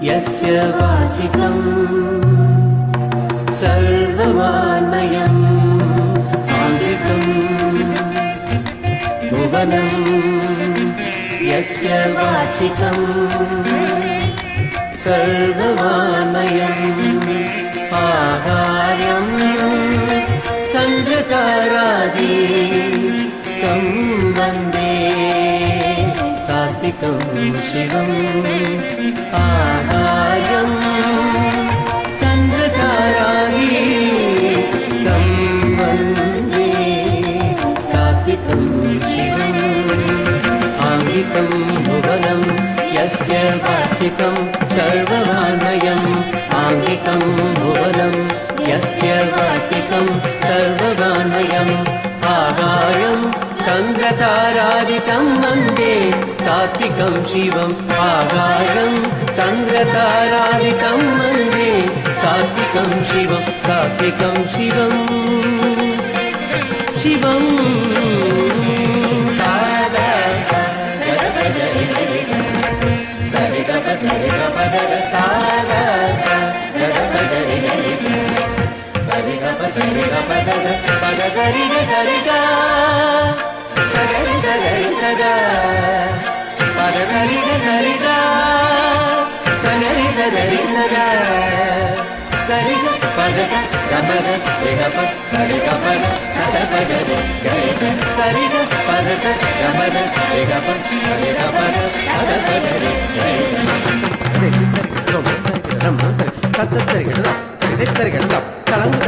यस्य वाचिकं सर्ववान्मयम् आङ्गिकं भुवनं यस्य वाचिकं सर्ववान्मयम् आहार्यं चन्द्रतारादिकं वन्दे सात्विकं शिवम् आहार्यं चन्द्रतारादिकं वन्दे सात्विकं शिवम् आङ्गिकं भुवनं यस्य वाचिकं सर्ववान्मयम् आङ्गिकं भुवनं यस्य वाचिकं सर्ववान्मयम् आहार्यं चन्द्रतारादिकं वन्दे सात्विकं शिवम् आहार्यं चन्द्रतारादिकं वन्दे सात्विकं शिवम् सात्विकं शिवम् शिवम् కలంగు